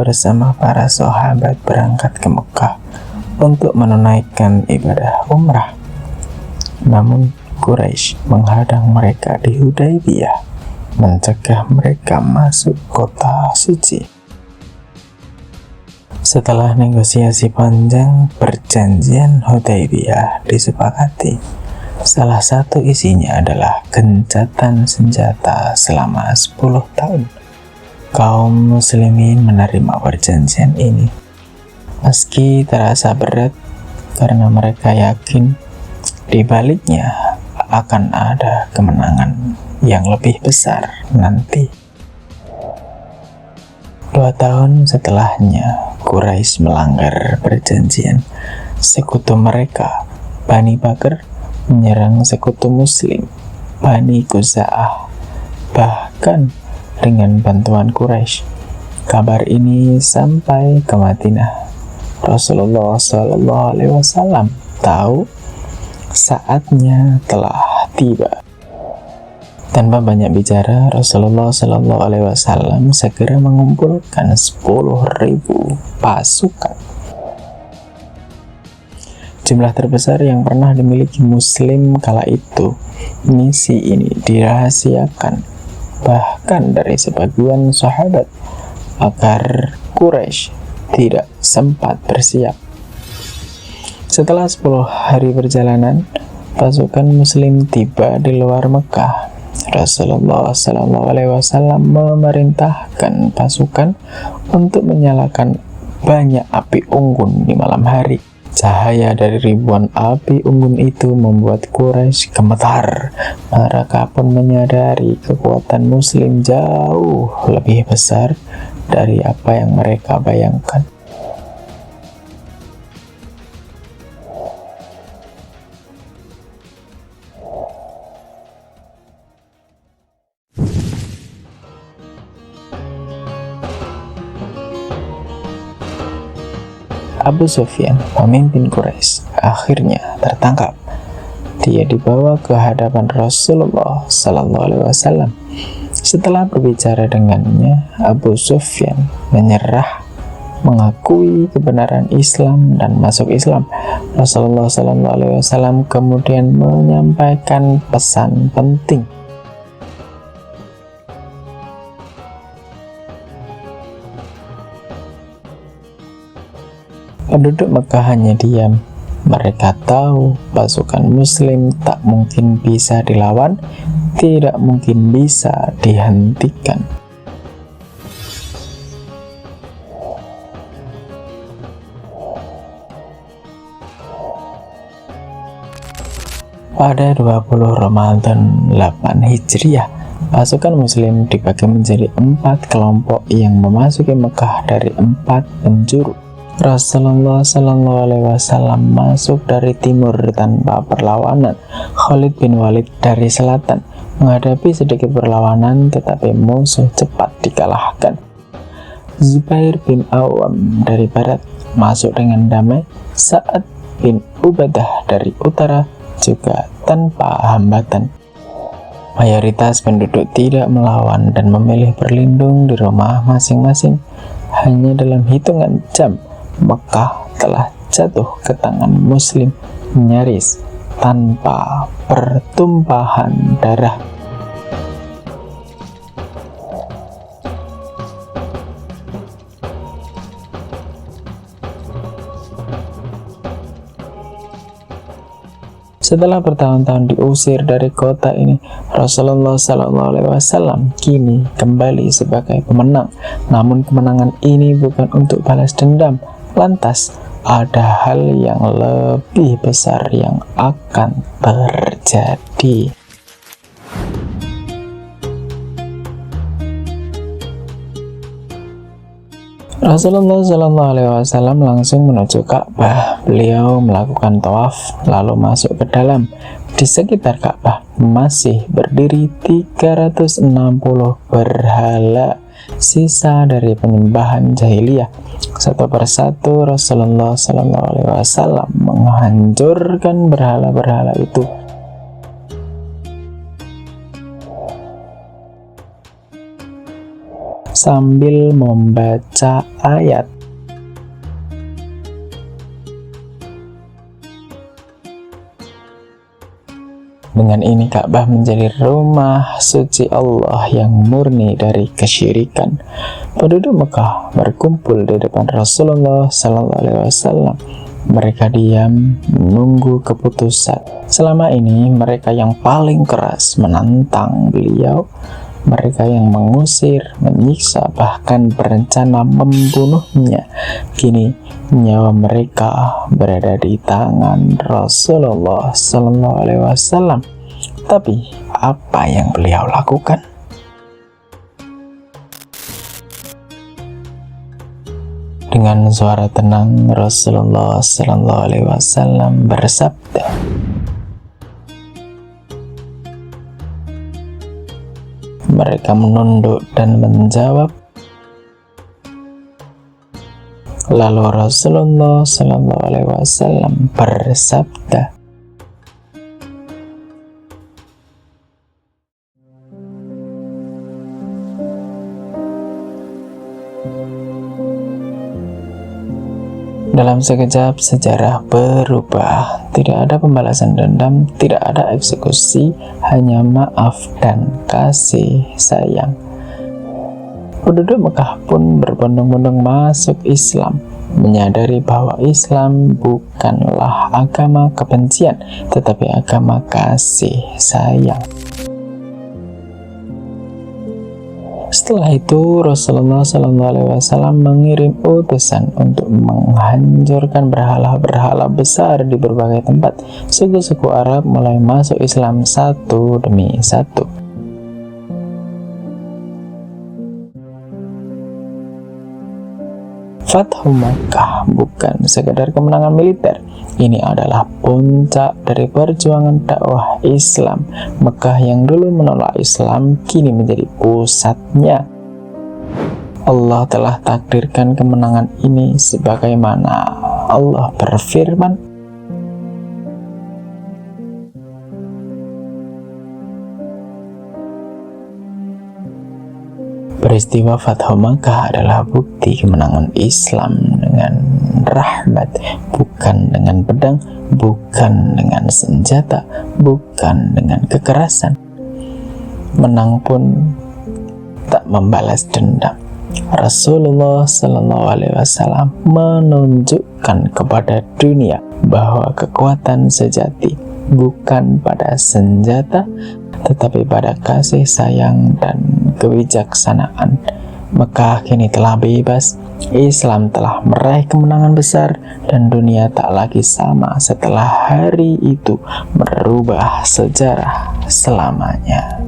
bersama para sahabat berangkat ke Mekah untuk menunaikan ibadah umrah. Namun Quraisy menghadang mereka di Hudaybiyah, mencegah mereka masuk kota suci. Setelah negosiasi panjang, perjanjian Hudaybiyah disepakati. Salah satu isinya adalah gencatan senjata selama 10 tahun. Kaum muslimin menerima perjanjian ini, meski terasa berat karena mereka yakin di baliknya akan ada kemenangan yang lebih besar nanti. 2 tahun setelahnya, Quraisy melanggar perjanjian. Sekutu mereka, Bani Bakr, menyerang sekutu Muslim, Bani Khuza'ah, bahkan dengan bantuan Quraisy. Kabar ini sampai ke Madinah. Rasulullah SAW tahu saatnya telah tiba. Tanpa banyak bicara, Rasulullah SAW segera mengumpulkan 10.000 pasukan. Jumlah terbesar yang pernah dimiliki Muslim kala itu. Misi ini dirahasiakan bahkan dari sebagian sahabat agar Quraisy tidak sempat bersiap. Setelah 10 hari perjalanan, pasukan Muslim tiba di luar Mekah. Rasulullah SAW memerintahkan pasukan untuk menyalakan banyak api unggun di malam hari. Cahaya dari ribuan api unggun itu membuat Quraisy gemetar. Mereka pun menyadari kekuatan Muslim jauh lebih besar dari apa yang mereka bayangkan. Abu Sufyan, pemimpin Quraisy, akhirnya tertangkap. Dia dibawa ke hadapan Rasulullah SAW. Setelah berbicara dengannya, Abu Sufyan menyerah, mengakui kebenaran Islam dan masuk Islam. Rasulullah SAW kemudian menyampaikan pesan penting. Penduduk Mekah hanya diam. Mereka tahu pasukan Muslim tak mungkin bisa dilawan, tidak mungkin bisa dihentikan. Pada 20 Ramadan 8 Hijriah, pasukan Muslim dibagi menjadi 4 kelompok yang memasuki Mekah dari 4 penjuru. Rasulullah SAW masuk dari timur tanpa perlawanan. Khalid bin Walid dari selatan menghadapi sedikit perlawanan, tetapi musuh cepat dikalahkan. Zubair bin Awam dari barat masuk dengan damai. Sa'ad bin Ubadah dari utara juga tanpa hambatan. Mayoritas penduduk tidak melawan dan memilih berlindung di rumah masing-masing. Hanya dalam hitungan jam, Mekah telah jatuh ke tangan Muslim nyaris tanpa pertumpahan darah. Setelah bertahun-tahun diusir dari kota ini, Rasulullah SAW kini kembali sebagai pemenang. Namun kemenangan ini bukan untuk balas dendam. Lantas, ada hal yang lebih besar yang akan terjadi. Rasulullah SAW langsung menuju Ka'bah. Beliau melakukan tawaf lalu masuk ke dalam. Di sekitar Ka'bah masih berdiri 360 berhala, sisa dari penyembahan jahiliyah. Satu persatu Rasulullah SAW menghancurkan berhala-berhala itu. sambil membaca ayat. Dengan ini Ka'bah menjadi rumah suci Allah yang murni dari kesyirikan. Penduduk Mekah berkumpul di depan Rasulullah SAW. Mereka diam menunggu keputusan. Selama ini mereka yang paling keras menantang beliau, mereka yang mengusir, menyiksa, bahkan berencana membunuhnya. Kini nyawa mereka berada di tangan Rasulullah SAW. Tapi apa yang beliau lakukan? Dengan suara tenang Rasulullah SAW bersabda, mereka menunduk dan menjawab. Lalu Rasulullah SAW bersabda, dalam sekejap sejarah berubah. Tidak ada pembalasan dendam, tidak ada eksekusi, hanya maaf dan kasih sayang. Penduduk Mekah pun berbondong-bondong masuk Islam, menyadari bahwa Islam bukanlah agama kebencian, tetapi agama kasih sayang. Setelah itu Rasulullah SAW mengirim utusan untuk menghancurkan berhala-berhala besar di berbagai tempat. Suku-suku Arab mulai masuk Islam satu demi satu. Fathu Makkah bukan sekedar kemenangan militer. Ini adalah puncak dari perjuangan dakwah Islam. Mekah yang dulu menolak Islam kini menjadi pusatnya. Allah telah takdirkan kemenangan ini sebagaimana Allah berfirman, peristiwa Fathu Makkah adalah bukti kemenangan Islam dengan rahmat, bukan dengan pedang, bukan dengan senjata, bukan dengan kekerasan. Menang pun tak membalas dendam. Rasulullah SAW menunjukkan kepada dunia bahwa kekuatan sejati bukan pada senjata, tetapi pada kasih sayang dan kebijaksanaan. Mekah kini telah bebas, Islam telah meraih kemenangan besar, dan dunia tak lagi sama setelah hari itu merubah sejarah selamanya.